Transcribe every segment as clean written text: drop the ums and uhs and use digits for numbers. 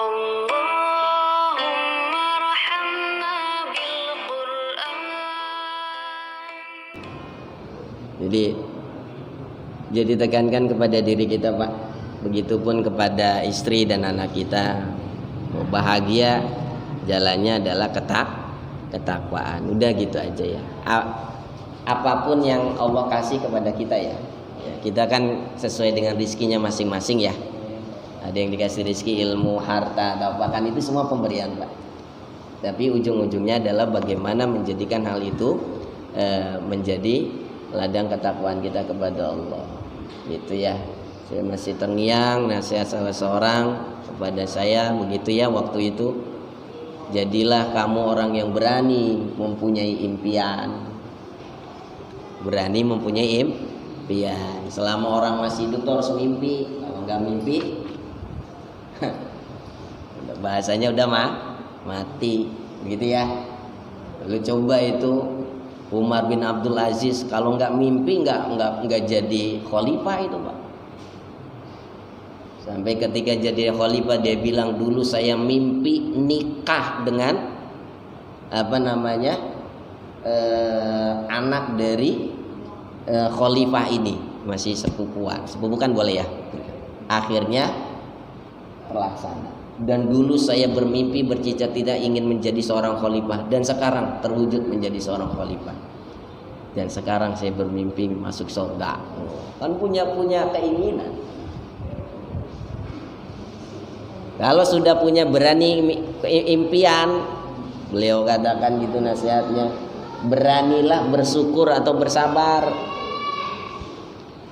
Allahumma arhamna bil Qur'an. Jadi tekankan kepada diri kita, Pak. Begitupun kepada istri dan anak kita. Mau bahagia, jalannya adalah ketakwaan. Udah gitu aja ya. Apapun yang Allah kasih kepada kita ya, kita kan sesuai dengan rizkinya masing-masing ya. Ada yang dikasih rizki ilmu, harta, atau apa, kan itu semua pemberian, Pak. Tapi ujung-ujungnya adalah bagaimana menjadikan hal itu menjadi ladang ketakwaan kita kepada Allah. Gitu ya. Saya masih terngiang nasihat salah seorang kepada saya begitu ya waktu itu. Jadilah kamu orang yang berani mempunyai impian. Berani mempunyai impian. Selama orang masih hidup tuh harus mimpi. Kalau nggak mimpi, bahasanya udah mati, begitu ya. Lalu coba itu Umar bin Abdul Aziz, kalau nggak mimpi nggak jadi khalifah itu, Pak. Sampai ketika jadi khalifah dia bilang, dulu saya mimpi nikah dengan anak dari khalifah ini, masih sepupuan. Sepupu kan boleh ya. Akhirnya terlaksana. Dan dulu saya bermimpi bercita-cita ingin menjadi seorang khalifah, dan sekarang terwujud menjadi seorang khalifah. Dan sekarang saya bermimpi masuk surga. Kan punya keinginan. Kalau sudah punya berani impian, beliau katakan gitu nasihatnya, beranilah bersyukur atau bersabar.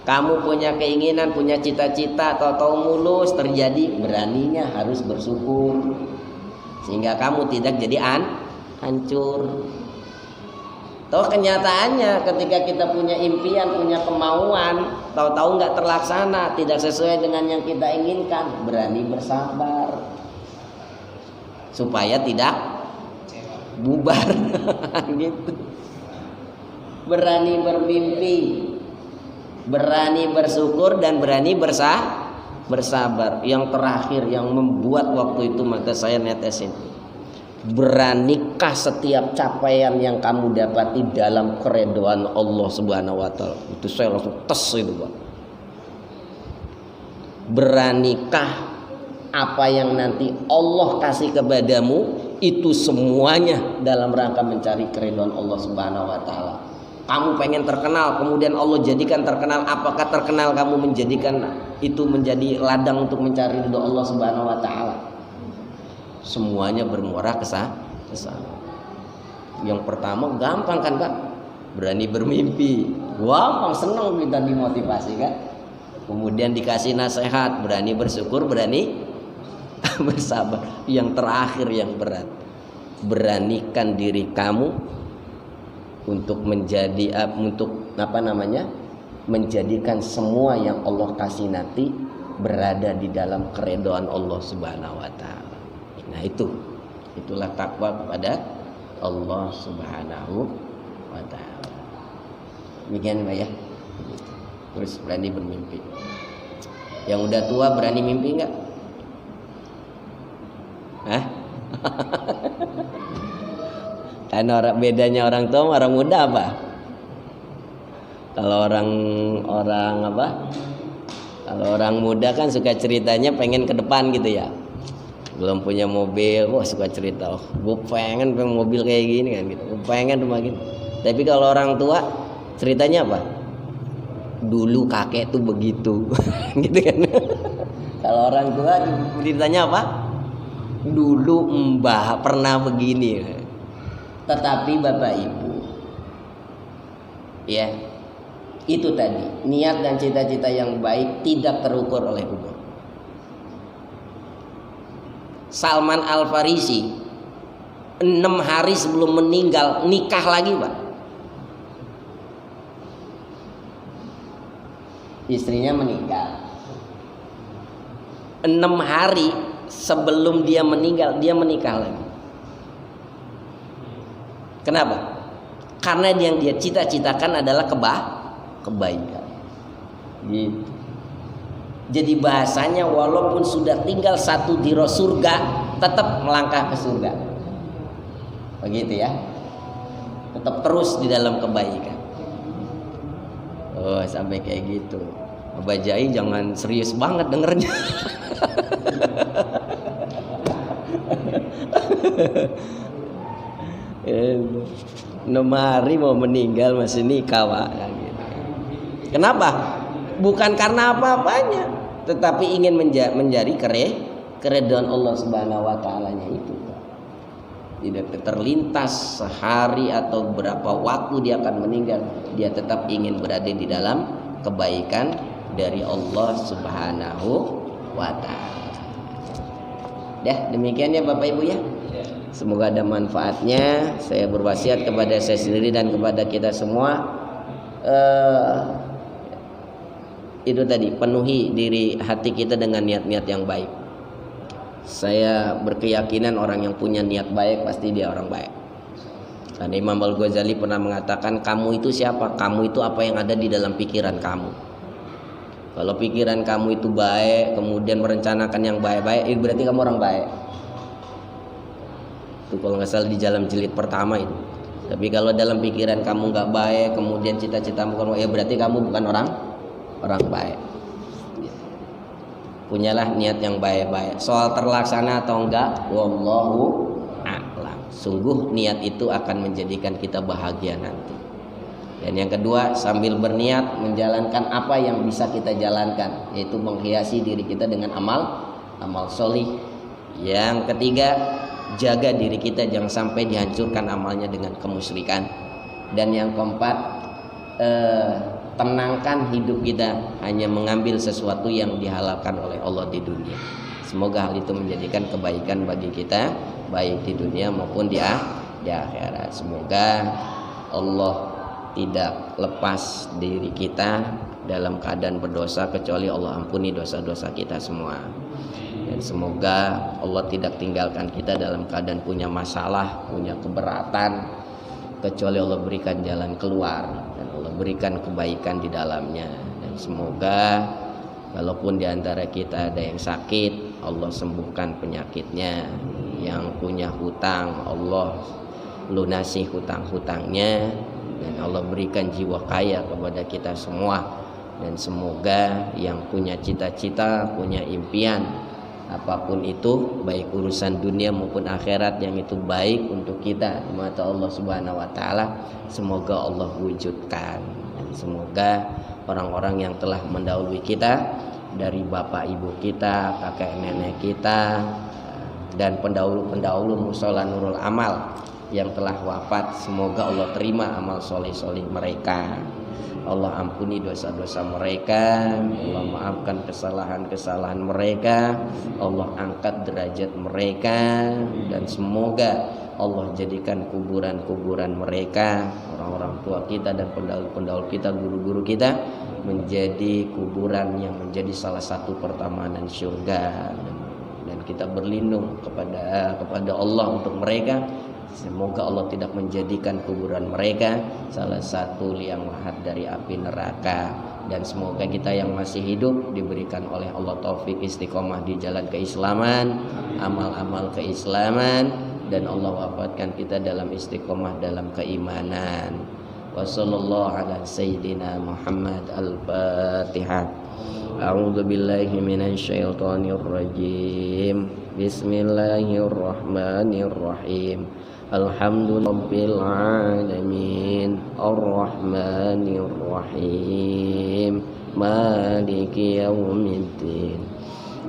Kamu punya keinginan, punya cita-cita, tahu-tahu mulus terjadi, beraninya harus bersyukur sehingga kamu tidak jadi hancur. Toh kenyataannya ketika kita punya impian, punya kemauan, tahu-tahu nggak terlaksana, tidak sesuai dengan yang kita inginkan, berani bersabar supaya tidak bubar. Gitu. Berani bermimpi, berani bersyukur, dan berani bersabar. Yang terakhir yang membuat waktu itu maka saya netesin, beranikah setiap capaian yang kamu dapati dalam keridhaan Allah Subhanahu wa taala. Itu saya langsung tes itu, Pak. Beranikah apa yang nanti Allah kasih kepadamu itu semuanya dalam rangka mencari keridhaan Allah Subhanahu wa taala. Kamu pengen terkenal, kemudian Allah jadikan terkenal. Apakah terkenal kamu menjadikan itu menjadi ladang untuk mencari ridho Allah Subhanahu wa taala? Semuanya bermuara ke sana. Yang pertama gampang kan, Pak? Berani bermimpi. Gampang, senang kita dimotivasi kan? Kemudian dikasih nasihat, berani bersyukur, berani bersabar. Yang terakhir yang berat, beranikan diri kamu untuk menjadikan semua yang Allah kasih nanti berada di dalam keridhaan Allah Subhanahu wa taala. Nah, itulah takwa kepada Allah Subhanahu wa taala. Demikian, Pak ya. Terus berani bermimpi. Yang udah tua berani mimpi enggak? Hah? Kan bedanya orang tua sama orang muda apa? Kalau Kalau orang muda kan suka ceritanya pengen ke depan gitu ya. Belum punya mobil, wah suka cerita, gue pengen mobil kayak gini kan gitu, gue pengen rumah gitu. Tapi kalau orang tua ceritanya apa? Dulu kakek tuh begitu, gitu kan. Kalau orang tua ceritanya apa? Dulu mbah pernah begini. Tetapi Bapak Ibu, ya itu tadi, niat dan cita-cita yang baik tidak terukur oleh umur. Salman Al Farisi 6 hari sebelum meninggal nikah lagi, Pak. Istrinya meninggal 6 hari sebelum dia meninggal, dia menikah lagi. Kenapa? Karena yang dia cita-citakan adalah kebaikan. Gitu. Jadi bahasanya walaupun sudah tinggal satu diro surga, tetap melangkah ke surga. Begitu ya. Tetap terus di dalam kebaikan. Oh, sampai kayak gitu. Abah Jai jangan serius banget dengernya. Nomari mau meninggal masih nikah, Pak. Kenapa? Bukan karena apa-apanya, tetapi ingin menjadi keridhaan Allah Subhanahu wa Ta'ala-nya itu. Tidak terlintas sehari atau berapa waktu dia akan meninggal, dia tetap ingin berada di dalam kebaikan dari Allah Subhanahu wa Ta'ala. Demikian ya Bapak Ibu ya. Semoga ada manfaatnya. Saya berwasiat kepada saya sendiri dan kepada kita semua, itu tadi, penuhi diri hati kita dengan niat-niat yang baik. Saya berkeyakinan orang yang punya niat baik pasti dia orang baik. Karena Imam Al-Ghazali pernah mengatakan, kamu itu siapa? Kamu itu apa yang ada di dalam pikiran kamu. Kalau pikiran kamu itu baik, kemudian merencanakan yang baik-baik, itu berarti kamu orang baik. Itu kalau nggak salah di Jalan Jilid pertama itu. Tapi kalau dalam pikiran kamu nggak baik, kemudian cita-citamu bukan, ya berarti kamu bukan orang baik. Punyalah niat yang baik-baik. Soal terlaksana atau enggak, wallahu a'lam. Sungguh niat itu akan menjadikan kita bahagia nanti. Dan yang kedua, sambil berniat menjalankan apa yang bisa kita jalankan, yaitu menghiasi diri kita dengan amal solih. Yang ketiga, jaga diri kita jangan sampai dihancurkan amalnya dengan kemusyrikan. Dan yang keempat, tenangkan hidup kita hanya mengambil sesuatu yang dihalalkan oleh Allah di dunia. Semoga hal itu menjadikan kebaikan bagi kita, baik di dunia maupun di akhirat. Semoga Allah tidak lepas diri kita dalam keadaan berdosa, kecuali Allah ampuni dosa-dosa kita semua. Dan semoga Allah tidak tinggalkan kita dalam keadaan punya masalah, punya keberatan, kecuali Allah berikan jalan keluar dan Allah berikan kebaikan di dalamnya. Dan semoga walaupun di antara kita ada yang sakit, Allah sembuhkan penyakitnya. Yang punya hutang, Allah lunasi hutang-hutangnya, dan Allah berikan jiwa kaya kepada kita semua. Dan semoga yang punya cita-cita, punya impian, apapun itu, baik urusan dunia maupun akhirat, yang itu baik untuk kita di mata Allah Subhanahu wa Ta'ala, semoga Allah wujudkan. Dan semoga orang-orang yang telah mendahului kita, dari bapak ibu kita, kakek nenek kita, dan pendahulu-pendahulu Mushola Nurul Amal yang telah wafat, semoga Allah terima amal soleh-soleh mereka. Allah ampuni dosa-dosa mereka, Allah maafkan kesalahan-kesalahan mereka, Allah angkat derajat mereka, dan semoga Allah jadikan kuburan-kuburan mereka, orang-orang tua kita dan pendahulu-pendahulu kita, guru-guru kita, menjadi kuburan yang menjadi salah satu pertamanan syurga. Dan kita berlindung kepada Allah untuk mereka. Semoga Allah tidak menjadikan kuburan mereka salah satu liang lahat dari api neraka. Dan semoga kita yang masih hidup diberikan oleh Allah taufik istiqomah di jalan keislaman, amal-amal keislaman, dan Allah wafatkan kita dalam istiqomah dalam keimanan. Wassallallahu ala sayyidina Muhammad. Al-Fatihah. A'udzu billahi minasyaitonir rajim. Bismillahirrahmanirrahim. Alhamdulillahil alamin. Arrahmanir rahim. Maliki yaumiddin.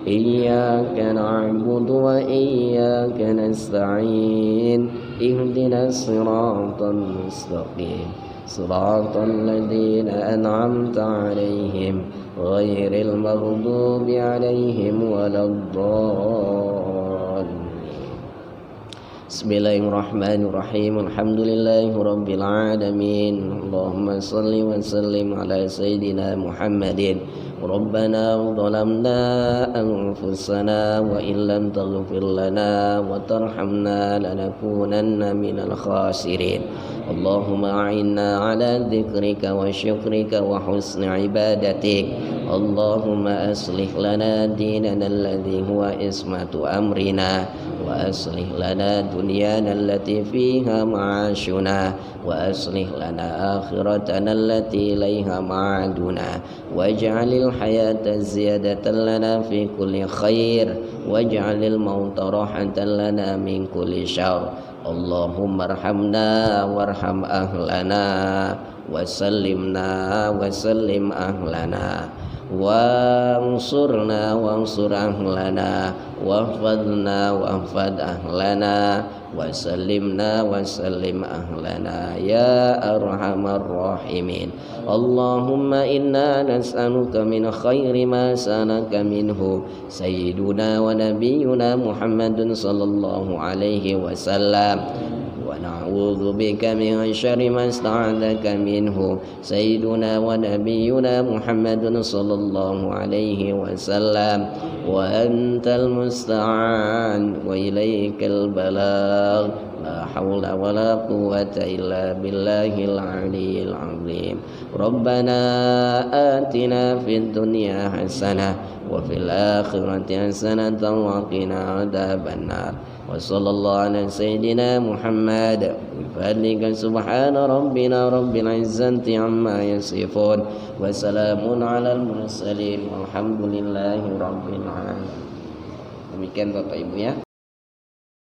Iyyaka na'budu wa iyyaka nasta'in. Ihdinas siratal mustaqim. Siratal ladzina an'amta 'alaihim ghairil maghdubi 'alaihim waladdallin. Bismillahirrahmanirrahim. Alhamdulillahirabbil alamin. Allahumma shalli wa sallim ala sayidina Muhammadin. Rabbana zalamna anfusana wa illam taghfir lana wa tarhamna lanakunanna minal khasirin. Allahumma a'inna ala dzikrika wa syukrika wa husni ibadatik. Allahumma aslih lana dinana alladhi huwa ismatu amrina wa aslih lana dunyana allati fiha ma'ashuna wa aslih lana akhiratana allati ilaiha ma'aduna waj'alil hayata ziyadatan lana fi kulli khair waj'alil mauta rahatan lana min kulli syarr. Allahumma arhamna warham ahlana wa sallimna wa sallim ahlana wansurna wansur ahlana wahfadna wahfad ahlana wasallimna wasallim ahlana ya arhamar rahimin. Allahumma inna nas'aluka min khairi ma sanaka minhu sayyiduna wa nabiyyuna Muhammadun sallallahu alaihi wasallam wa na'udzu bika min syarri ma ista'adzaka minhu sayyiduna wa nabiyyuna Muhammadun sallallahu alaihi wasallam wa antal musta'an wa ilaikal balagh la haula wa la quwwata illa billahil aliyyil azim. Rabbana atina fid dunya hasanah wa fil akhirati hasanatan wa qina adzabannar. Wa sallallahu ala sayyidina Muhammad bi fadlika subhana rabbina rabbil izzati amma yasifun wa salamun alal mursalin walhamdulillahi rabbil alamin. Demikian Bapak Ibu ya.